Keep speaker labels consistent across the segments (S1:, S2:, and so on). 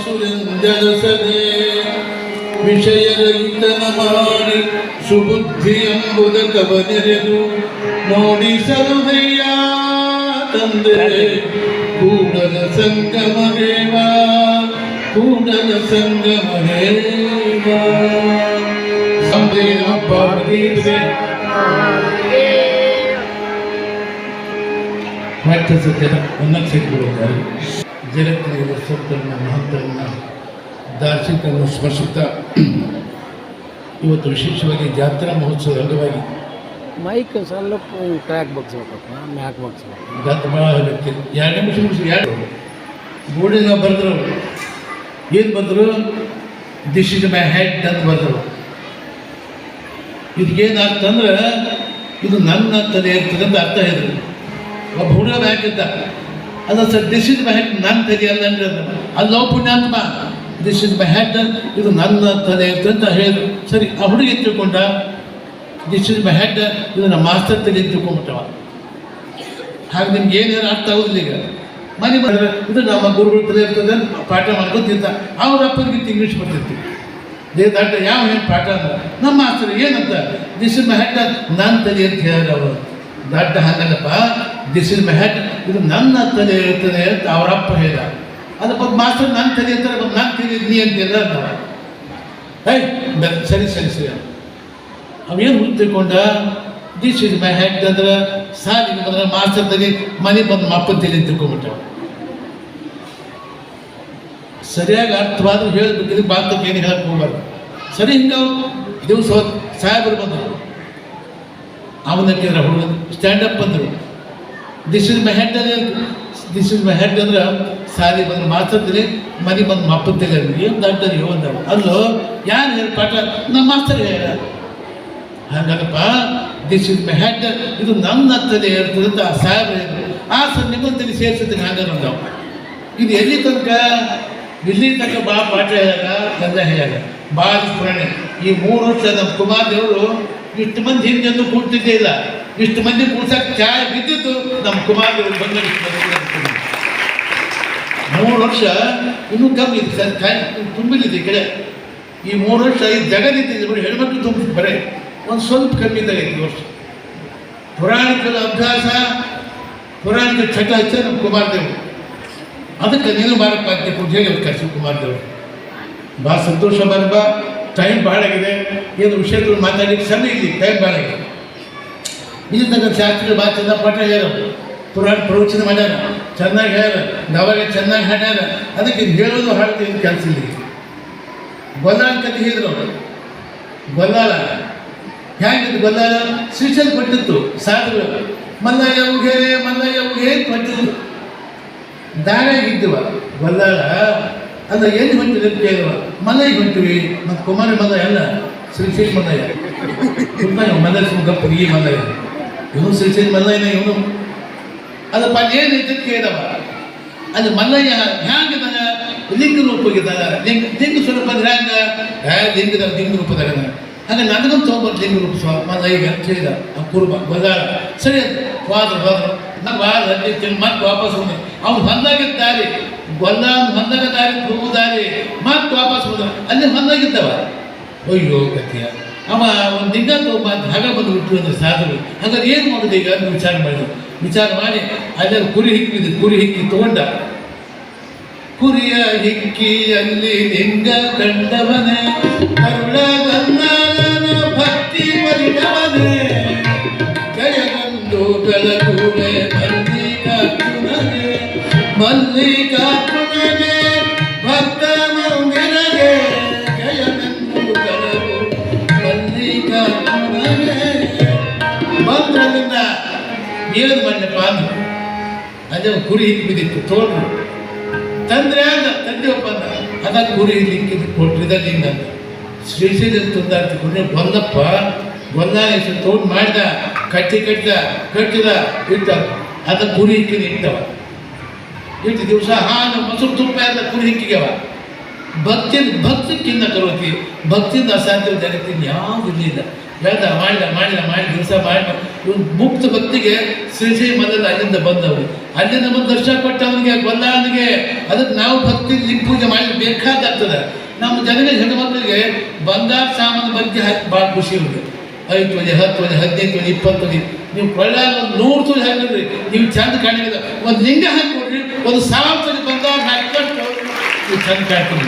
S1: ಸುರಂಜಲಸದೆ ವಿಷಯರಹಿತನ ಮಾಡಿ ಸುಬುದ್ಧಿ ಎಂಬುದ ಕವನೆರೆದು ನೋಡಿ ಸಲುಹಯ್ಯ ತಂದೆ ಕೂಡಲ ಸಂಗಮ ದೇವ ಕೂಡಲ ಸಂಗಮ ದೇವ ಸಂದೇಹ ಪಾರ್ವತೀತೆ ಪಾಠ್ಯಸತ್ಯದ ಉನ್ನತ ಸಿದ್ಧಗೊಳ್ಳುತ್ತಾರೆ. ಜಗತ್ತಿನ ಸತ್ತನ್ನು ಮಹತ್ವವನ್ನು ದಾರ್ಶನಿಕರನ್ನು ಸ್ಮರಿಸುತ್ತಾ ಇವತ್ತು ವಿಶೇಷವಾಗಿ ಜಾತ್ರಾ ಮಹೋತ್ಸವದ ಅಂಗವಾಗಿ
S2: ಮೈಕ್ ಸ್ವಲ್ಪ ಟ್ರ್ಯಾಕ್ ಬಗ್ಸ್ಬೇಕಪ್ಪ, ಮ್ಯಾಕ್ ಬಗ್ಸ್ಬೇಕು.
S1: ಜಾತ್ರೆ ಭಾಳ ಆಗತ್ತೆ. 2 ನಿಮಿಷ ಎರಡು ಬೋರ್ಡಿನ ಬರೆದ್ರು. ಏನು ಬಂದರು? ದಿಸ್ ಇಸ್ ಮೈ ಹೆಡ್ ಅಂತ ಬರೆದ್ರು. ಇದಕ್ಕೇನು ಅರ್ಥ ಅಂದ್ರೆ ಇದು ನನ್ನ ತಲೆ ಇರ್ತದೆ ಅಂತ ಅರ್ಥ ಹೇಳಿದ್ರು. ಒಬ್ಬ ಹುಡುಗ ಹಾಕಿದ್ದ ಅದ sir this is my head, ನನ್ನ ತಲೆ ಅಲ್ಲ ಅಂದ್ರೆ ಅಲ್ಲೋ ಪುಣ್ಯಾತ್ಮ, ದಿಸ್ ಇಸ್ ಮೈ ಹೆಡ್, ಇದು ನನ್ನ ತಲೆ ಇರ್ತದೆ ಅಂತ ಹೇಳಿದ್ರು. ಸರಿ, ಆ ಹುಡುಗ ತಿಳ್ಕೊಂಡ ದಿಸ್ ಇಸ್ ಮೈ ಹೆಡ್, ಇದು ನಮ್ಮ ಮಾಸ್ತರ್ ತಲೆ ತಿಳ್ಕೊಂಡ್ಬಿಟ್ಟವ. ಹಾಗೆ ನಿಮ್ಗೆ ಏನೇನು ಅರ್ಥ ಆಗೋದಿಲ್ಲ. ಈಗ ಮನೆ ಬಂದ್ರೆ ಇದು ನಮ್ಮ ಗುರುಗಳ ತಲೆ ಇರ್ತದೆ ಪಾಠ ಮಾಡ್ಕೊತಿದ್ದ. ಅವ್ರ ಅಪ್ಪನಿಗಿಂತ ಇಂಗ್ಲೀಷ್ ಬರ್ತಿತ್ತು. ದೇವದಾಟ ಯಾವ ಏನು ಪಾಠ ಅಂದ್ರೆ ನಮ್ಮ ಮಾಸ್ತರ್ ಏನಂತ ದಿಸ್ ಇಸ್ ಮೈ ಹೆಡ್, ನನ್ನ ತಲೆ ಅಂತ ಹೇಳಿದ್ರು ಅವರು. ದಡ್ಡ ಹಂಗಲ್ಲಪ್ಪ, ದಿಸ್ ಇಸ್ ಮೈ ಹೆಡ್, ಇದು ನನ್ನ ತಲೆ ಇರ್ತದೆ ಅಂತ ಅವರಪ್ಪ ಹೇಳಿದ. ಅದಪ್ಪ ಮಾಸ್ತರ್ ನನ್ನ ತಲೆ ಇರ್ತಾರೆ, ನನ್ನ ತಲೆ ನೀ ಅಂತಿಲ್ಲ ನಾವು. ಸರಿ ಸರಿ ಸರಿ ಅವೇನು ಹುಟ್ಟು ತಿಳ್ಕೊಂಡ ದಿಸ್ ಇಸ್ ಮೈ ಹೆಡ್ ಅಂದ್ರೆ ಸಾಲಿಗೆ ಬಂದ್ರೆ ಮಾಸ್ತರ್ ತಲೆ ಮನೆ ಬಂದು ಅಪ್ಪನ ತಲೆ ತಿಳ್ಕೊಂಡ್ಬಿಟ್ಟವ. ಸರಿಯಾಗಿ ಅರ್ಥವಾದ್ರು ಹೇಳಬೇಕಿದ್ರೆ ಬಾಂಧವ್ಯ ಏನು ಹೇಳಕ್ಕೆ ಹೋಗ್ಬಾರ್ದು. ಸರಿ, ಹಿಂಗೆ ದಿವಸ ಸಾಹೇಬರು ಬಂದರು. ಅವನ ಕೇಳಿದ್ರೆ ಹುಡುಗ ಸ್ಟ್ಯಾಂಡಪ್ ಬಂದರು. ದಿಸ್ ಇಸ್ ಮೈ ಹೆಡ್ ಅಂದ್ರೆ ದಿಸ್ ಇಸ್ ಮೈ ಹೆಡ್ ಅಂದ್ರೆ ಸಾಲಿ ಬಂದ್ರೆ ಮಾಸ್ತರ್ತೀನಿ ಮನೆ ಬಂದು ಮಪ್ಪಂತಿಲ್ಲ. ಏನು ದಾಟರಿ ಹೋದವು ಅಲ್ಲೋ ಯಾರು ಹೇಳಿ ಪಾಠ? ನಮ್ಮ ಮಾಸ್ತರ್ ಹೇಳ. ಹಾಗಲ್ಲಪ್ಪ, ದಿಸ್ ಇಸ್ ಮೈ ಹೆಡ್, ಇದು ನನ್ನ ತಲೆ ಇರ್ತದೆ ಅಂತ ಆ ಸಾಹೇಬ್ರು ಹೇಳಿದ್ರು. ಆ ಸರ್ ನಿಮ್ಮಂತಲ್ಲಿ ಸೇರಿಸಿದ್ದೀನಿ ಹಾಗಾದ್ರೆ ಅಂದವು. ಇದು ಎಲ್ಲಿ ತನಕ? ಇಲ್ಲಿ ತನಕ ಭಾಳ ಪಾಠ ಹೇಳ್ಯಾಗ, ಚಂದ ಹೇಳ್ಯಾಗ, ಭಾಳ ಪುರಾಣ. ಈ 3 ವರ್ಷ ನಮ್ಮ ಕುಮಾರ್ ದೇವರು ಇಷ್ಟು ಮಂದಿ ಹಿಂದೆಂದು ಕೂಡ್ತಿದ್ದೇ ಇಲ್ಲ. ಇಷ್ಟು ಮಂದಿ ಕೂಡ್ಸಕ್ಕೆ ಚಾಯ್ ಬಿದ್ದಿದ್ದು ನಮ್ಮ ಕುಮಾರ್ ದೇವರು ಬಂದ 3 ವರ್ಷ ಇನ್ನೂ ಕಮ್ಮಿ ಇದೆ ಸರ್, ಕಾಯಿ ತುಂಬಿಲಿದೆ ಈ ಕಡೆ. ಈ 3 ವರ್ಷ ಈ ಜಗತ್ತಿದೆ ನೋಡಿ, ಹೆಣ್ಮಕ್ಳು ತುಂಬ ಬರೇ ಒಂದು ಸ್ವಲ್ಪ ಕಮ್ಮಿ ಇದ್ದಾಗೈತಿ ಈ ವರ್ಷ. ಪುರಾಣಿಕರ ಅಭ್ಯಾಸ, ಪುರಾಣಿಕ ಚಟ ಹಚ್ಚ ನಮ್ಮ ಕುಮಾರ್ ದೇವರು. ಅದಕ್ಕೆ ನೀನು ಬಾರಪ್ಪ ಅಂತ ಪೂಜೆ ಹೇಳಿ ಕರ್ಸಿ ಕುಮಾರ್ ದೇವರು. ಭಾಳ ಸಂತೋಷ ಬರಬ. ಟೈಮ್ ಭಾಳ ಆಗಿದೆ, ಏನು ವಿಷಯಗಳು ಮಾತಾಡಲಿಕ್ಕೆ ಸಮಯ ಇಲ್ಲಿ, ಟೈಮ್ ಭಾಳ ಆಗಿದೆ. ಇಲ್ಲಿ ತನಕ ಶಾಸ್ತ್ರಿಗಳು ಭಾಳ ಚೆನ್ನಾಗಿ ಪಾಠ ಹೇಳ್ಯಾರ, ಪುರಾಣ ಪ್ರವಚನ ಮಾಡ್ಯಾರ, ಚೆನ್ನಾಗಿ ಹೇಳ್ಯಾರ, ನವಾಗ ಚೆನ್ನಾಗಿ ಹಾಡ್ಯಾರ. ಅದಕ್ಕೆ ಇದು ಹೇಳೋದು ಹಾಡ್ತೀವಿ ಏನು ಕೆಲಸ ಇಲ್ಲ. ಗೊಲ್ಲಾಳ ಕತೆ ಹೇಳಿದ್ರು ಅವರು. ಗೊಲ್ಲಾಳ ಹೇಗಿದ್ದು? ಗೊಲ್ಲಾಳ ಶ್ರೀಶೈಲ ಕೊಟ್ಟಿತ್ತು ಸಾಧುಗಳು. ಮಲ್ಲಯ್ಯ ಉಗೆ ಮಲ್ಲಯ್ಯ ಉಗೆ ಅಂತ ಕೊಟ್ಟಿತ್ತು. ದಾರಿಯಾಗಿದ್ದುವ ಗೊಲ್ಲಾಳ ಅಲ್ಲ, ಎಲ್ಲಿ ಹೊಂಟಿವಿ ಅಂತ ಕೇಳುವ. ಮಲ್ಲಯ್ಯ ಹೊಂಟಿವಿ. ಮತ್ತು ಕುಮಾರಿ ಮಲ್ಲಯ್ಯ ಅಲ್ಲ, ಶ್ರೀಶೈಲ ಮಲ್ಲಯ್ಯ. ಮಲ್ಲಯ್ಯ ಸುಮ್ಮಪ್ಪ ಈ ಮಲ್ಲಯ್ಯ, ಇವನು ಶ್ರೀಶೈಲ ಮಲ್ಲಯ್ಯನ ಇವನು. ಅದಪ್ಪ ಏನೈತೆ ಕೇಳವ. ಅದು ಮಲ್ಲಯ್ಯ ಹ್ಯಾಂಗಿದ್ದಾನ? ಲಿಂಗ ರೂಪಗಿದ್ದಾನ. ಲಿಂಗ ಸ್ವರೂಪ ಅಂದ್ರೆ ಹ್ಯಾಂಗ? ಲಿಂಗ ರೂಪದಾಗ. ಹಾಗೆ ನನಗೊಂದು ತೊಗೊಂಬರ್ ಲಿಂಗ ರೂಪ ಮಲ್ಲಯ್ಯ ಅಂತ ಹೇಳಿದ ಆ ಕುರುಬ ಗೊಲ್ಲಾಳ. ಸರಿ ಅದು ಹೋದ್ರು ನಾವು ವಾರ ಮತ್ತೆ ವಾಪಸ್ ಹೋದ. ಅವ್ನು ಹೊಂದಾಗಿದ್ದ ದಾರಿ, ಗೊಲ್ಲಾಳ ಹೊಂದಾಗ ದಾರಿ ಹೋಗು ದಾರಿ, ಮತ್ತೆ ವಾಪಸ್ ಹೋದ. ಅಲ್ಲಿ ಹೊಂದಾಗಿದ್ದವ. ಅಯ್ಯೋ ಕಥೆಯ ಅವ ಒಂದು ಲಿಂಗ ತೊಗೊಂಬ ಜಾಗ ಬಂದುಬಿಟ್ರು ಅಂದ್ರೆ ಸಾಧುಗಳು. ಹಾಗಾದ್ರೆ ಏನು ಮಾಡೋದು ಈಗ ಅಂತ ವಿಚಾರ ಮಾಡಿದ್ರು. ವಿಚಾರ ಮಾಡಿ ಅಲ್ಲಿ ಕುರಿ ಹಿಕ್ಕಿದ್ದು, ಕುರಿ ಹಿಕ್ಕಿ ತಗೊಂಡ. ಕುರಿಯ ಹಿಕ್ಕಿಯಲ್ಲಿ ಲಿಂಗ ಕಂಡವನೇ, ಕರುಳ ಗಂಗಾಳನ ಭಕ್ತಿ ಮರಿದವನೇ, ಜಯಗಂದು ಬೆಳಗುವೆ ಮಲ್ಲಿಕಾರ್ಜುನನೇ, ಮಲ್ಲಿಕಾರ್ಜುನನೇ ಭಕ್ತ ಮಂದಿರಗೆ, ಜಯಗಂದು ಬೆಳಗು ಮಲ್ಲಿಕಾರ್ಜುನನೇ. ಮಂತ್ರದಿಂದ ಏನು ಮಾಡಲಪ್ಪ ಅಂದ್ರು. ಅದೇ ಕುರಿ ಹಿಕ್ಕಿ ಬಿದ್ದಿತ್ತು, ತೋಡ್ರು ತಂದ್ರೆ ಅದ ತಂದೆ ಒಪ್ಪಂದ. ಅದ ಕುರಿ ಲಿಂಕಿದ್ದು ಕೊಟ್ಟಿದ್ದ ಲಿಂಗ ಅಂತ ಶ್ರೀಶೈಲ ತುಂದಾಡ್ತಿಕೊಂಡ್ರೆ ಗೊಲ್ಲಪ್ಪ ಗೊಲ್ಲ ಹೆಸರು ತೋಡ್ ಮಾಡಿದ, ಕಟ್ಟಿದ ಇಟ್ಟ. ಅದ ಕುರಿ ಹಿಕ್ಕಿನ ಇಟ್ಟವ. ಇಟ್ಟು ದಿವಸ ಹಾಲು ಮೊಸರು ತುಪ್ಪ ಎಲ್ಲ ಕುರಿ ಹಿಕ್ಕಿಗೆವ. ಭಕ್ತಿಯಿಂದ ಕರೋತಿ, ಭಕ್ತಿಯಿಂದ ಅಸಾಧ್ಯ ಜಗತ್ತಿನ ಯಾವುದು ಇರಲಿಲ್ಲ. ಹೇಳ್ದ ಮಾಡಿ ದಿವಸ ಮಾಡಿ ಇವನು ಮುಕ್ತ ಭಕ್ತಿಗೆ ಶ್ರೀ ಮೊದಲು ಅಲ್ಲಿಂದ ಬಂದವರು ಅಲ್ಲಿಂದ ಬಂದು ದರ್ಶನ ಕೊಟ್ಟವನಿಗೆ ಗೊಲ್ಲವನಿಗೆ ಅದಕ್ಕೆ ನಾವು ಭಕ್ತಿ ಲಿಂಗ ಪೂಜೆ ಮಾಡಿ ಬೇಕಾಗ್ತದೆ. ನಮ್ಮ ಜನಗಳಿಗೆ ಹೆಣ್ಣುಮಕ್ಕಳಿಗೆ ಬಂಗಾರ ಸಾಮಾನು ಬಗ್ಗೆ ಹಾಕಿ ಭಾಳ ಖುಷಿ ಉಂಟು. 5 ತೊಲೆ 10 ತೊಲೆ 15 ತೊಲೆ 20 ತೊಲೆ ನೀವು ಕೊಳ್ಳಾಗ ಒಂದು 100 ತೊಲೆ ಹಾಕಿದ್ರಿ ನೀವು ಚಂದ ಕಾಣಿಲ್ಲ. ಒಂದು ಲಿಂಗ ಹಾಕಿಕೊಡ್ರಿ, ಒಂದು 1000 ತೊಲೆ ಬಂಗಾರ ಹಾಕಿಕೊಂಡು ನೀವು ಚಂದ ಕಾಣ್ತೀವಿ.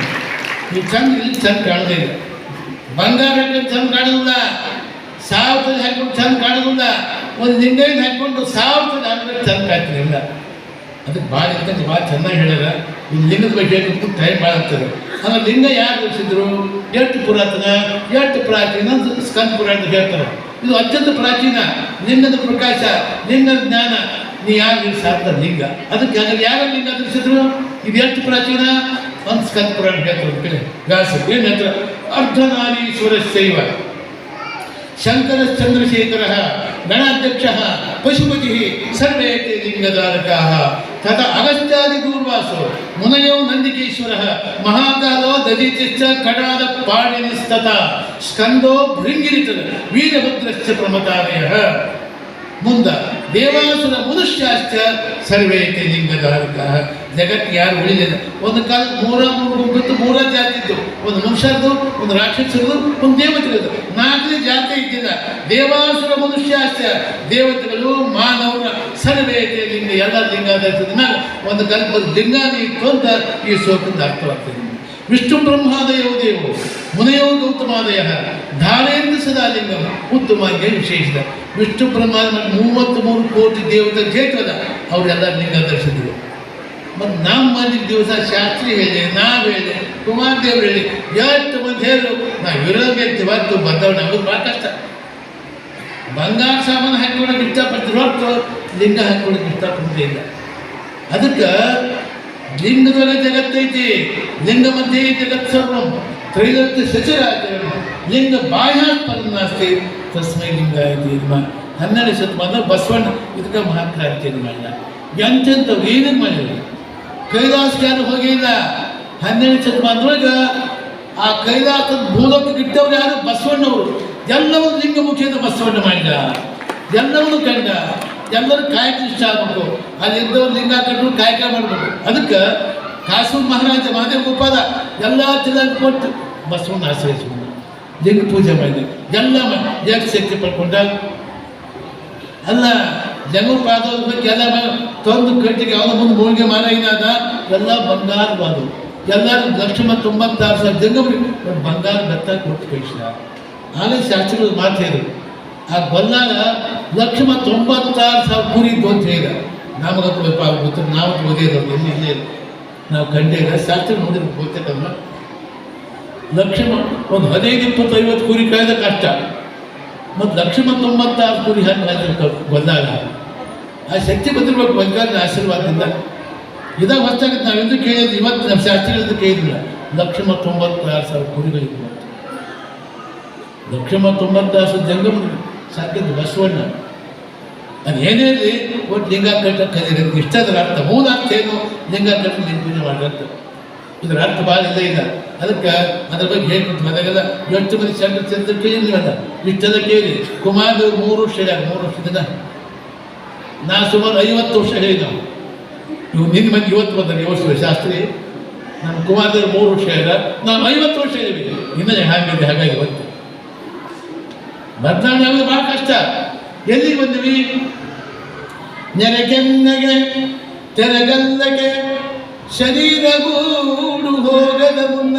S1: ನೀವು ಚಂದ ಇಲ್ಲಿ ಚಂದ ಕಾಣೋದೇ ಇಲ್ಲ. ಬಂಗಾರ ಹಾಕಿದ್ರೆ ಚಂದ ಕಾಣೋದಿಲ್ಲ, 1000 ತೊಲೆ ಹಾಕಿಕೊಂಡು ಚಂದ ಕಾಣೋದಿಲ್ಲ. ಒಂದು ಲಿಂಗೈದು ಹಾಕಿಕೊಂಡು 1000 ತೊಲೆ ಹಾಕಿದ್ರೆ ಚಂದ ಕಾಣ್ತಿರಲಿಲ್ಲ. ಅದಕ್ಕೆ ಭಾಳ ಇರ್ತಂತ ಭಾಳ ಚೆನ್ನಾಗಿ ಹೇಳ್ಯಾರ. ಈ ಲಿಂಗದ ಬಗ್ಗೆ ಟೈಮ್ ಭಾಳ ಆಗ್ತದೆ. ಆಮೇಲೆ ಲಿಂಗ ಯಾರು ತೋರಿಸಿದ್ರು, ಎಷ್ಟು ಪುರಾತನ ಎಷ್ಟು ಪ್ರಾಚೀನ ಅಂತ ಸ್ಕಂದ ಪುರಾಣ ಹೇಳ್ತಾರೆ. ಇದು ಅತ್ಯಂತ ಪ್ರಾಚೀನ ಲಿಂಗದ ಪ್ರಕಾಶ, ಲಿಂಗದ ಜ್ಞಾನ. ನೀ ಯಾರು ಸಾಧ್ಯ ಲಿಂಗ ಅದಕ್ಕೆ ಯಾರ ಲಿಂಗ ತೋರಿಸಿದ್ರು, ಇದು ಎಷ್ಟು ಪ್ರಾಚೀನ ಅಂತ ಸ್ಕಂದ ಪುರಾಣ ಹೇಳ್ತಾರೆ. ವ್ಯಾಸ ಏನು ಹೇಳ್ತಾರೆ, ಅರ್ಧನಾರೀಶ್ವರ ಶೈವ ಶಂಕರ ಚಂದ್ರಶೇಖರ ಗಣಾಧ್ಯಕ್ಷ ಪಶುಪತಿ ಸರ್ವೇ ಲಿಂಗಧಾರಕಾ ತಥಾ ಅಗಸ್ತ್ಯಾದಿ ದೂರ್ವಾಸೋ ಮುನಯೋ ನಂದಿಕೇಶ್ವರ ಮಹಾಕಾಲೋ ದದೀತಿಶ್ಚ ಕಡಾದ ಪಾಣಿನಿಸ್ತತ ಸ್ಕಂದೋ ಭೃಂಗಿರಿತ ವೀರಭದ್ರಶ್ಚ ಪ್ರಮತಾದಯ. ಮುಂದ ದೇವಾಸುರ ಮನುಷ್ಯಾಶ್ಚ ಸರ್ವೇ ಲಿಂಗಧಾರಕ. ಜಗತ್ತು ಯಾರು ಉಳಿಲಿಲ್ಲ. ಒಂದು ಕಾಲ 3 ಗುಂಪಿತ್ತು, 3 ಜಾತಿ ಇತ್ತು. ಒಂದು ಮನುಷ್ಯರದು, ಒಂದು ರಾಕ್ಷಸರದು, ಒಂದು ದೇವತೆಗಳದು. 4 ಜಾತಿ ಇದ್ದಿಲ್ಲ. ದೇವಾಸುರ ಮನುಷ್ಯಾಶ್ಚ ದೇವತೆಗಳು ಮಾನವರ ಸರ್ವೇ ಲಿಂಗ, ಎಲ್ಲ ಲಿಂಗಾಧಾರಿಸಿದ ಒಂದು ಕಾಲ ಲಿಂಗ ಇತ್ತು ಅಂತ ಈ ಶ್ಲೋಕದ ಅರ್ಥವಾಗ್ತದೆ. ವಿಷ್ಣು ಬ್ರಹ್ಮಾದಯೋ ದೇವೋ ಮುನಯೋ ಗೌತಮಾದಯ ಧಾರೇಂದ್ರ ಸದಾ ಲಿಂಗಂ ಉತ್ತಮಾಗೆ ವಿಶೇಷದ. ವಿಷ್ಣು ಬ್ರಹ್ಮ 33 ಕೋಟಿ ದೇವತೆ ಜೇತದ ಅವರೆಲ್ಲ ಲಿಂಗ ಧರಿಸಿದ್ರು. ಮತ್ತು ನಮ್ಮ ಮಂದಿ ದಿವಸ ಶಾಸ್ತ್ರಿ ಹೇಳಿ, ನಾವು ಹೇಳಿ, ಕುಮಾರ ದೇವರು ಹೇಳಿ, ಎಷ್ಟು ಮಂದಿ ಹೇಳು ನಾವು ವಿರೋಧ ಇವತ್ತು ಬಂದವ್ರು. ನಮಗೆ ಭಾಳ ಕಷ್ಟ. ಬಂಗಾರ ಸಾಮಾನು ಹಾಕೊಳ್ಳೋಕೆ ಇಷ್ಟಪಡ್ತೀವಿ ಹೊರತು ಲಿಂಗ ಹಾಕೊಳ್ಳೋಕೆ ಇಷ್ಟಪಡ್ತೇ ಇಲ್ಲ. ಅದಕ್ಕೆ ಲಿಂಗದೊಳಗೆ ಜಗತ್ತೈತಿ, ಲಿಂಗ ಮಧ್ಯೆ ಜಗತ್ ಸರ್ವಂ ತ್ರೈಲೋಕ್ಯ ಸಚರಾಚರಣ ಲಿಂಗ ಬಾಹ್ಯಾತ್ಪನ್ನಾಸ್ತಿ ತಸ್ಮೈ ಲಿಂಗ ಐತಿ. 12ನೇ ಶತಮಾನ ಬಸವಣ್ಣ ಇದಕ್ಕೆ ಮಹಾಕ್ರಾಂತಿಯನ್ನು ಮಾಡಿದ. ಎಂತೆಂಥವ್ರು ಏನಕ್ಕೆ ಮಾಡಿಲ್ಲ. ಕೈಲಾಸಕ್ಕೆ ಯಾರು ಹೋಗಿಲ್ಲ. 12ನೇ ಶತಮಾನದೊಳಗೆ ಆ ಕೈಲಾಸದ ಭೂಲೋಕಕ್ಕೆ ಇಟ್ಟವ್ರು ಯಾರು? ಬಸವಣ್ಣವರು. ಎಲ್ಲವನ್ನು ಲಿಂಗಮುಖಿಯಿಂದ ಬಸವಣ್ಣ ಮಾಡಿದ. ಎಲ್ಲವನ್ನು ಕಂಡ. ಎಲ್ಲರೂ ಕಾಯಕ ಇಷ್ಟ ಆಗಬೇಕು. ಅಲ್ಲಿದ್ದವ್ರು ಲಿಂಗ ಕಂಡು ಕಾಯಕ ಮಾಡಬೇಕು. ಅದಕ್ಕೆ ಕಾಸೂರು ಮಹಾರಾಜ ಮಹಾದೇವ ಗೋಪಾಲ ಎಲ್ಲ ತಿಲಕ ಕೊಟ್ಟು ಬಸವಣ್ಣ ಆಶ್ರಯಿಸ್ಕೊಂಡು ಲಿಂಗ ಪೂಜೆ ಮಾಡಿದೆ. ಎಲ್ಲ ಎಷ್ಟು ಶಕ್ತಿ ಪಡ್ಕೊಂಡ ಅಲ್ಲ ಜಂಗು ಪಾದದ ಬಗ್ಗೆ ಎಲ್ಲ ತಂದು ಕಟ್ಟಿಗೆ ಅವನ ಮುಂದೆ ಮೂಳಿಗೆ ಮಾರಾಯಿನಾದ ಎಲ್ಲ ಬಂಗಾರವಾದವು. ಎಲ್ಲರೂ 1,96,000 ಜಂಗಮರಿಗೆ ಒಂದು ಬಂಗಾರ ಬೆತ್ತ ಕೊಟ್ಟು ಕಳಿಸಿದ. ಆಗಲೇ ಶಾಸ್ತ್ರಿಗಳು ಮಾತು ಹೇಳಿದ್ರು, ಆ ಗೊಲ್ಲಾಗ 1,96,000 ಕುರಿ ಅಂತ ಹೇಳಿದ. ನಮಗಂತೂ ಗೊತ್ತು, ನಾವು ಓದಿದ್ರು ಎಲ್ಲಿ ಇಲ್ಲೇ ನಾವು ಕಂಡೇ ಇಲ್ಲ. ಶಾಸ್ತ್ರ ನೋಡಿದ್ರೆ ಗೊತ್ತೈತಲ್ಲ. ಒಂದು 15-20 ಕುರಿ ಕಾಯ್ದ ಕಷ್ಟ. ಮತ್ತು 1,96,000 ಕುರಿ ಹಾಕಿ ಗೊಲ್ಲಾಗ ಆ ಶಕ್ತಿ ಬಂದಿರ್ಬೇಕು ಬಂಗಾರದ ಆಶೀರ್ವಾದದಿಂದ. ಇದಾಗ ಹೊತ್ತಾಗುತ್ತೆ. ನಾವೆಂದು ಕೇಳಿದ್ವಿ, ಇವತ್ತು ನಮ್ಮ ಶಾಸ್ತ್ರಿಗಳಿಂದ ಕೇಳಿದ್ದಿಲ್ಲ. 1,96,000 ಕುರಿಗಳಿಗೆ 1,96,000 ಜಂಗಮ ಸಾಕಿದ್ದು ಬಸವಣ್ಣ. ಅದು ಏನೇ ಇರಲಿ ಒಟ್ಟು ಲಿಂಗ ಕಟ್ಟ ಕಲಿಯೋದು ಇಷ್ಟದ್ರ ಅರ್ಥ. ಮೂಲ ಅರ್ಥ ಏನು? ಲಿಂಗ ಕಟ್ಟ ಲಿಂಗ ಪೂಜೆ ಮಾಡಿದಂತ. ಇದರ ಅರ್ಥ ಭಾಳ ಇಲ್ಲ. ಅದಕ್ಕೆ ಅದ್ರ ಬಗ್ಗೆ ಹೇಳ್ಕೊಟ್ಟು ಅದಾಗೆಲ್ಲ 8 ಮಂದಿ ಚಂದ್ರ ಕೇಳಿದ್ವಲ್ಲ, ಇಷ್ಟೆಲ್ಲ ಕೇಳಿ. ಕುಮಾರದೇವ್ರು 3 ವರ್ಷ ಹೇಳ್ಯಾರ. 3 ವರ್ಷದಿಂದ ನಾ ಸುಮಾರು 50 ವರ್ಷ ಹೇಳಿದ. ಇವು ನಿನ್ನ ಮಂದಿ 50 ಬಂದ 50 ವರ್ಷ ಶಾಸ್ತ್ರಿ. ನಮ್ಮ ಕುಮಾರದೇವ್ರು 3 ವರ್ಷ ಹೇಳ್ಯಾರ. ನಾವು 50 ವರ್ಷ ಹೇಳಿವಿ. ಇನ್ನೂ ಹಾಗಿದೆ. ಹಾಗಾಗಿ ಬಂತು ಬದಲಾವಣೆ ಆಗೋದು ಭಾಳ ಕಷ್ಟ. ಎಲ್ಲಿಗೆ ಬಂದ್ವಿ? ನೆರೆಗೆನ್ನಗೆ ತೆರಗಲ್ಲಗೆ ಶರೀರ ಗೂಡು ಹೋಗದ ಮುನ್ನ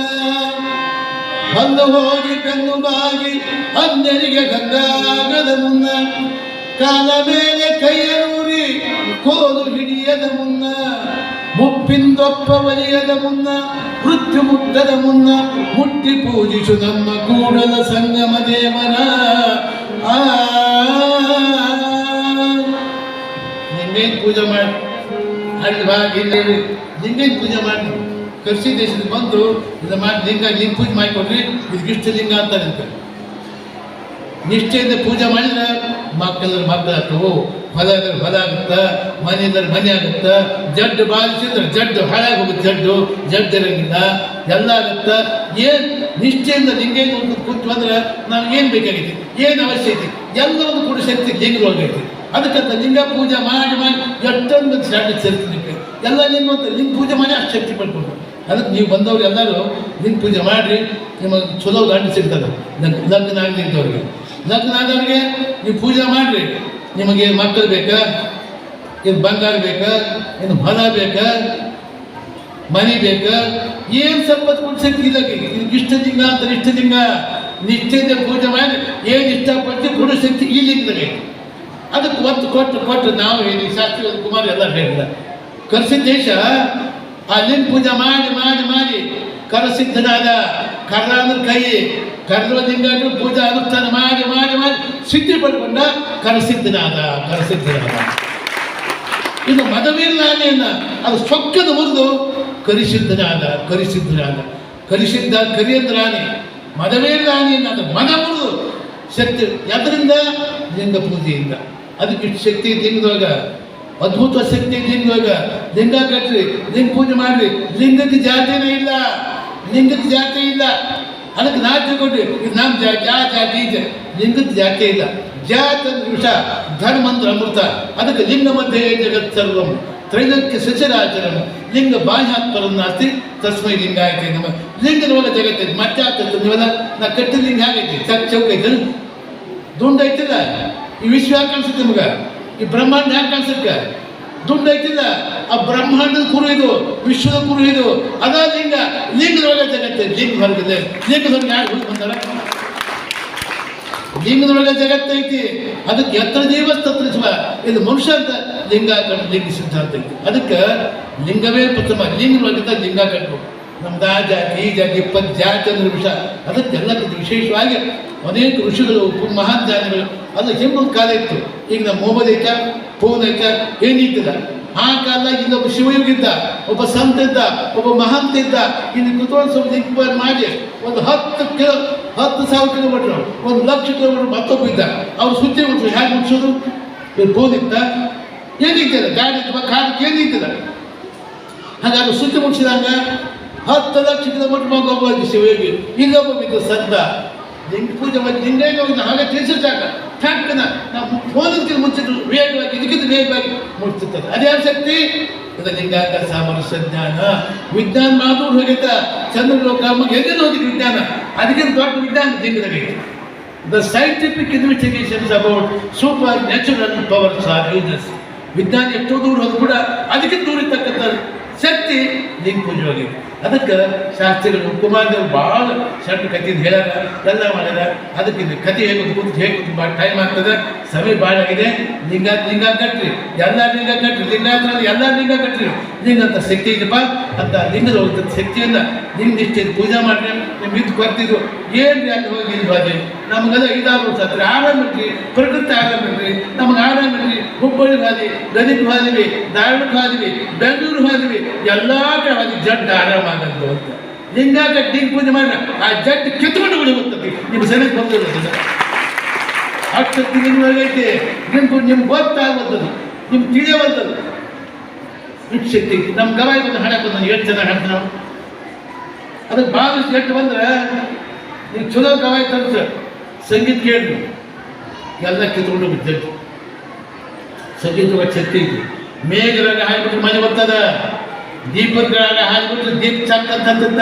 S1: ಹಲ್ಲು ಹೋಗಿ ಕಣ್ಣು ಬಾಗಿ ಅಂಜನಿಗೆ ಗಂಗಾಗದ ಮುನ್ನ ಕಾಲ ಮೇಲೆ ಕೈಯರೂರಿ ಕೋಲು ಹಿಡಿಯದ ಮುನ್ನ ಮುಪ್ಪಿಂದೊಪ್ಪ ಒಲಿಯದ ಮುನ್ನ ಮೃತ್ಯು ಮುಟ್ಟದ ಮುನ್ನ ಮುಟ್ಟಿ ಪೂಜಿಸು ನಮ್ಮ ಕೂಡಲ ಸಂಗಮ ದೇವರ. ಲಿಂಗೈನ ಪೂಜೆ ಮಾಡಿ ಅಲ್ಲಿ ಬಾಗಿ ಇಲ್ಲಿ ಲಿಂಗೈನ ಪೂಜೆ ಮಾಡಿ ಕರ್ಸಿ ದೇಶದ ಬಂದು ಇದು ಮಾಡಿ ಲಿಂಗ ಪೂಜೆ ಮಾಡಿಕೊಡ್ರಿ. ಇದಕ್ಕಿಷ್ಟು ಲಿಂಗ ಅಂತ ನಿಂತ ನಿಷ್ಠೆಯಿಂದ ಪೂಜೆ ಮಾಡಿದ್ರೆ ಮಕ್ಕಳು ಆಗ್ತವು. ಹೊಲ ಇದ್ರೆ ಹೊಲ ಆಗುತ್ತಾ, ಮನೆ ಇದ್ರೆ ಮನೆ ಆಗುತ್ತಾ, ಜಡ್ಡು ಬಾಧಿಸಿದ್ರೆ ಜಡ್ಡು ಹಾಳಾಗಿ ಹೋಗುತ್ತೆ, ಜಡ್ಡು ಇರಂಗಿಲ್ಲ, ಎಲ್ಲ ಆಗುತ್ತಾ. ಏನು ನಿಷ್ಠೆಯಿಂದ ಲಿಂಗೈಕ್ಯ ಕೂತು ಅಂದ್ರೆ ನಾವು ಏನು ಬೇಕಾಗೈತಿ, ಏನು ಅವಶ್ಯಕತೆ ಎಲ್ಲವನ್ನು ಕೂಡ ಶಕ್ತಿ ಲಿಂಗದೊಳಗೈತಿ. ಅದಕ್ಕಂತ ಲಿಂಗ ಪೂಜೆ ಮಾಡಿ ಎಷ್ಟೊಂದು ಸ್ಟ್ಯಾಂಡರ್ಡ್ ಸೇರ್ತಿದ್ದಕ್ಕೆ ಎಲ್ಲ ಲಿಂಗ ಅಂತ ಲಿಂಗ ಪೂಜೆ ಮಾಡಿ ಅಷ್ಟು ಶಕ್ತಿ ಪಡ್ಕೊಂಡು. ಅದಕ್ಕೆ ನೀವು ಬಂದವ್ರು ಎಲ್ಲರೂ ಲಿಂಗ ಪೂಜೆ ಮಾಡಿರಿ, ನಿಮಗೆ ಚಲೋ ಗಂಡು ಸಿಗ್ತದೆ. ಲಗ್ನ ಆಗಲಿದ್ದವ್ರಿಗೆ, ಲಗ್ನ ಆದವ್ರಿಗೆ ನೀವು ಪೂಜೆ ಮಾಡಿರಿ. ನಿಮಗೆ ಮಕ್ಕಳು ಬೇಕಾ, ಇದು ಬಂಗಾರ ಬೇಕಾ, ಇನ್ನು ಹೊಲ ಬೇಕಾ, ಮನೆ ಬೇಕಾ, ಏನು ಸಂಪತ್ತು ಕೊಟ್ಟು ಶಕ್ತಿ ಇಲ್ಲ. ಇಷ್ಟ ಲಿಂಗ ಅಂತ ಇಷ್ಟ ಲಿಂಗ ನಿಷ್ಠೆಯಿಂದ ಪೂಜೆ ಮಾಡಿ ಏನು ಇಷ್ಟಪಟ್ಟು ಕೊಡೋ ಶಕ್ತಿ ಈ ಲಿಂಗದಾಗೆ. ಅದಕ್ಕೆ ಒತ್ತು ಕೊಟ್ಟು ನಾವು ಹೇಳಿ ಶಾಸ್ತ್ರಿ ಕುಮಾರ್ ಎಲ್ಲ ಹೇಳಿಲ್ಲ. ಕರ್ಸಿದ್ದೇಶ ಆ ಲಿಂಗ ಪೂಜೆ ಮಾಡಿ ಕರಸಿದ್ಧನಾದ, ಕರ್ರ ಅಂದ್ರೆ ಕೈ, ಕರ್ರ ಲಿಂಗ ಪೂಜಾ ಅನುಷ್ಠಾನ ಮಾಡಿ ಸಿದ್ಧಿ ಪಡ್ಕೊಂಡ ಕರಸಿದ್ಧನಾದ. ಇದು ಮದವೀರ್ಲಾನೆಯನ್ನ ಅದು ಸೊಕ್ಕದ ಮುರಿದು ಕರಿಸಿದ್ಧನಾದ. ಕರಿ ಅಂದ್ರೆ ಆನೆ, ಮದವೀರ್ಲಾನೆಯನ್ನ ಅದು ಮದ ಮುರಿದು ಶಕ್ತಿ ಎದರಿಂದ? ಲಿಂಗ ಪೂಜೆಯಿಂದ. ಅದಕ್ಕೆ ಇಷ್ಟು ಶಕ್ತಿ ಲಿಂಗದೊಳಗ, ಅದ್ಭುತ ಶಕ್ತಿ ಲಿಂಗದೊಳಗ. ಲಿಂಗ ಕಟ್ರಿ, ಲಿಂಗ ಪೂಜೆ ಮಾಡ್ರಿ. ಲಿಂಗಕ್ಕೆ ಜಾತಿನೇ ಇಲ್ಲ, ಲಿಂಗಕ್ಕೆ ಜಾತಿ ಇಲ್ಲ. ಅದಕ್ಕೆ ನಾ ತಿಳ್ಕೊಂಡ್ರಿ ಇದು ನಮ್ಮ ಜಾತಿ ಇದೆ, ಲಿಂಗಕ್ಕೆ ಜಾತಿ ಇಲ್ಲ. ಜಾತಿ ಅಂದ್ರೆ ವಿಷ, ಧರ್ಮ ಅಂದ್ರೆ ಅಮೃತ. ಅದಕ್ಕೆ ಲಿಂಗ ಮಧ್ಯೆ ಜಗತ್ ಸರ್ವಂ ತ್ರೈಲೋಕ್ಯ ಸಚರಾಚರಂ ಲಿಂಗ ಬಾಹ್ಯಾತ್ಪರಂ ನಾಸ್ತಿ ತಸ್ಮೈ ಲಿಂಗ ಆಯ್ತು. ನಮ್ಮ ಲಿಂಗದೊಳಗೆ ಜಗತ್ತೈತಿ, ಮತ್ತೆ ಆಗ್ತೈತೆ. ನೀವೆಲ್ಲ ನಾ ಕಟ್ಟಿದ ಲಿಂಗ ಆಗೈತಿ, ಚೌಕೈತೆ, ದುಂಡು ಐತಿಲ್ಲ. ಈ ವಿಶ್ವ ಯಾಕೆ ಕಾಣಿಸುತ್ತೆ ನಿಮ್ಗೆ? ಈ ಬ್ರಹ್ಮಾಂಡ ಯಾಕೆ ಕಾಣಿಸುತ್ತೆ? ದುಂಡು ಐತಿಲ್ಲ. ಆ ಬ್ರಹ್ಮಾಂಡದ ಕುರು ಇದು, ವಿಶ್ವದ ಕುರು ಇದು, ಅದ ಲಿಂಗ. ಲಿಂಗದೊಳಗೆ ಜಗತ್ತೈತಿ, ಲಿಂಗ ಹೊರಗಿದೆ. ಲಿಂಗದೊಳಗೆ ಯಾರು ಹೋಗಿ ಬಂದಾರ? ಲಿಂಗದೊಳಗೆ ಜಗತ್ತೈತಿ. ಅದಕ್ಕೆ ಎತ್ತರ ದೇವಸ್ತತ್ರ ಶಿವ, ಇದು ಮನುಷ್ಯ ಅಂತ ಲಿಂಗ ಲಿಂಗ ಸಿದ್ಧಾಂತ ಐತಿ. ಅದಕ್ಕೆ ಲಿಂಗವೇ ಪ್ರಥಮ. ಲಿಂಗದೊಳಗಿದ್ದ ಲಿಂಗ ಕಟ್ಟಬೇಕು. ನಮ್ದು ಆ ಜಾತಿ ಈ ಜಾತಿ 20 ಜಾತಿ ಅಂದ್ರೆ ವಿಷ. ಅದಕ್ಕೆಲ್ಲಕ್ಕಿಂತ ವಿಶೇಷವಾಗಿ ಅನೇಕ ಋಷಿಗಳು, ಮಹಾನ್ ಜ್ಞಾನಿಗಳು, ಅದು ಹಿಂದೊಂದು ಕಾಲ ಇತ್ತು. ಈಗ ನಮ್ಮ ಮೊಬೈಲ್ ಐತ, ಫೋನ್ ಐತ, ಏನಿತ್ತಿಲ್ಲ. ಆ ಕಾಲದಾಗ ಇಲ್ಲೊಬ್ಬ ಶಿವಯೋಗಿದ್ದ, ಒಬ್ಬ ಸಂತ ಇದ್ದ, ಒಬ್ಬ ಮಹಂತ ಇದ್ದ. ಇಲ್ಲಿ ಕುತ್ಕೊಂಡು ಲಿಂಗ ಮಾಡಿ ಒಂದು 10,000 ಕಿಲೋಮೀಟರ್, 1,00,000 ಕಿಲೋಮೀಟರ್ ಮತ್ತೊಬ್ಬ ಇದ್ದ. ಅವ್ರು ಸುದ್ದಿ ಮುಟ್ರು. ಹೇಗೆ ಮುಟ್ಸೋದು? ಫೋನ್ ಇತ್ತ, ಏನಿತ್ತಿಲ್ಲ. ಗಾಡಿ ಕಾಲಕ್ಕೆ ಏನಿತ್ತಿಲ್ಲ. ಹಾಗಾಗಿ ಸುದ್ದಿ ಮುಟ್ಸಿದಾಗ 10,00,000 ಕಿಲೋಮೀಟರ್ ಒಬ್ಬ ಶಿವಯೋಗಿ, ಇಲ್ಲೊಬ್ಬ ಬಿದ್ದು ಸಂತ. ಲಿಂಗ ಪೂಜೆ ಮಾಡಿ ಲಿಂಗೈಗೆ ಹೋಗಿ ಹಾಗೆ ತಿಳಿಸಿದಾಗ ಠಾಕ್ನ ನಾವು ಫೋನದಕ್ಕಿಂತ ಮುಂಚಿಟ್ಟು ವೇಗವಾಗಿ ಇದಕ್ಕಿಂತ ವೇಗವಾಗಿ ಮುಟ್ತಿರ್ತದೆ. ಅದೇ ಶಕ್ತಿ ಇದು ಲಿಂಗಾಕ ಸಾಮರಸ್ಯ ಜ್ಞಾನ. ವಿಜ್ಞಾನ ಮಾತು ಹೋಗೈತ, ಚಂದ್ರಲೋಕ ಎಲ್ಲೆಲ್ಲ ಹೋಗಿದ್ದು ವಿಜ್ಞಾನ. ಅದಕ್ಕಿಂತ ದೊಡ್ಡ ವಿಜ್ಞಾನ ಲಿಂಗದಾಗೈತೆ. The scientific investigations about supernatural powers are ಯೂಸಸ್. ವಿಜ್ಞಾನ ಎಷ್ಟೋ ದೂರ ಹೋದ್ರು ಕೂಡ ಅದಕ್ಕಿಂತ ದೂರ ಇರ್ತಕ್ಕಂಥ ಶಕ್ತಿ ಲಿಂಗ ಪೂಜೆ ಹೋಗೈತೆ. ಅದಕ್ಕೆ ಶಾಸ್ತ್ರಿಗಳು ಕುಮಾರದೇವರು ಭಾಳ ಸಣ್ಣ ಕಥೆಯಿಂದ ಹೇಳ್ಯಾರ, ಎಲ್ಲ ಮಾಡ್ಯಾರ. ಅದಕ್ಕೆ ಇದು ಕಥೆ ಹೇಗೆ ಭಾಳ ಟೈಮ್ ಆಗ್ತದೆ, ಸಮಯ ಭಾಳ ಆಗಿದೆ. ಲಿಂಗ ಕಟ್ರಿ, ಎಲ್ಲ ಲಿಂಗ ಕಟ್ರಿ. ಲಿಂಗಾಯತರಲ್ಲಿ ಎಲ್ಲ ಲಿಂಗ ಕಟ್ರಿ. ಲಿಂಗ ಅಂತ ಶಕ್ತಿ ಇದೆಯಪ್ಪ ಅಂತ ಲಿಂಗದ ಹೋಗ್ತದೆ ಶಕ್ತಿಯಿಂದ ಲಿಂಗ ನಿಷ್ಠೆ ಪೂಜೆ ಮಾಡ್ರಿ. ನಿಮ್ಗೆ ಇದು ಬರ್ತಿದ್ರು ಏನು ಅಲ್ಲಿ ಹೋಗಿ ಇಲ್ಲಿ ಹೋಗಿ ನಮಗೆಲ್ಲ 5-6 ವರ್ಷ ಆತ್ರಿ. ಆರಾಮಿರ್ರಿ, ಪ್ರಕೃತಿ ಆರಾಮಿರ್ರಿ, ನಮ್ಗೆ ಆರಾಮಿರ್ರಿ. ಹುಬ್ಬಳ್ಳಿಗೆ ಹೋದ್ವಿ, ಗದಗಿಗೆ ಹೋದ್ವಿ, ಧಾರವಾಡಕ್ಕೆ ಹೋದ್ವಿ, ಬೆಂಗಳೂರು ಹೋದ್ವಿ, ಎಲ್ಲ ಕಡೆ ಹೋದ್ವಿ. ಜಡ್ಡು ಆರಾಮಾಗಂತು ಅಂತ ಲಿಂಗ ಕಟ್ಟಿ ಪೂಜೆ ಮಾಡಿ ಆ ಜಡ್ಡು ಕಿತ್ಕೊಂಡು ಬಿಡಿ ಹೋಗ್ತದೆ. ನಿಮ್ಮ ಸರಿಯಾಗಿ ಬಂದಿರ್ತದೆ. ಅಷ್ಟು ತಿಂಗಳೈತಿ. ನಿಮ್ಗೆ ಗೊತ್ತಾಗುವಂಥದ್ದು, ನಿಮ್ಗೆ ತಿಳಿಯುವಂಥದ್ದು ಇಟ್ಟು ಶಕ್ತಿ. ನಮ್ಮ ಗವಾಯಿ ಬಂದು ಹಾಡಕ್ಕೆ ಬಂದ 7 ಜನ ಹಾಡ್ತಾರೆ ನಾವು. ಅದಕ್ಕೆ ಭಾಳ ಎಟ್ಟು ಬಂದ್ರೆ ನೀವು ಚಲೋ ಗವಾಯಿ ತರಿಸ ಸಂಗೀತ ಕೇಳಿದ್ರು ಎಲ್ಲ ಕಿತ್ಕೊಂಡು ಬಿದ್ದೈತಿ. ಸಂಗೀತ ಶಕ್ತಿ ಐತಿ. ಮೇಘರಾಗ ಹಾಡ್ಬಿಟ್ರೆ ಮನೆ ಬರ್ತದ, ದೀಪದ್ರಾಗ ಹಾಡ್ಬಿಟ್ರೆ ದೀಪ ಚಕ್ಕ ಅಂತಂತ,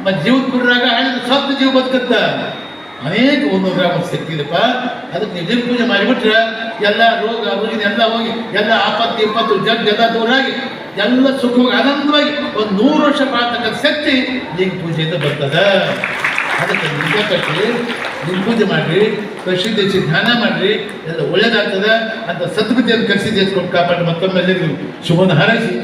S1: ಮತ್ತು ಜೀವದ್ಪುರಾಗ ಹಾಡಿದ್ರೆ ಸತ್ತು ಜೀವ ಬದುಕತ್ತ. ಅನೇಕ 100 ಗ್ರಾಮ ಶಕ್ತಿ ಇದೆಪ್ಪ. ಅದಕ್ಕೆ ನೀವು ಲಿಂಗ ಪೂಜೆ ಮಾಡಿಬಿಟ್ರೆ ಎಲ್ಲ ರೋಗ ರುಜಿನ ಎಲ್ಲ ಹೋಗಿ, ಎಲ್ಲ ಆಪತ್ತು ವಿಪತ್ತು ಜಡ್ಡು ಎಲ್ಲ ದೂರ ಆಗಿ ಎಲ್ಲ ಸುಖವಾಗಿ ಆನಂದವಾಗಿ 100 ವರ್ಷ ಬಾಳ್ತಕ್ಕಂಥ ಶಕ್ತಿ ಲಿಂಗ ಪೂಜೆಯಿಂದ ಬರ್ತದೆ. ಅದಕ್ಕೆ ಲಿಂಗ ಕಟ್ಟಿ ಲಿಂಗ ಪೂಜೆ ಮಾಡಿರಿ, ಪ್ರಸಿದ್ಧಿ ಧ್ಯಾನ ಮಾಡಿರಿ, ಎಲ್ಲ ಒಳ್ಳೇದಾಗ್ತದೆ ಅಂತ ಸದ್ಬುದ್ಧಿಯನ್ನು ಕಲಿಸಿ ದೇಶ ಕೊಟ್ಟು ಕಾಪಾಡಿ ಮತ್ತೊಮ್ಮೆ ಶುಭನ ಹಾರೈಸಿ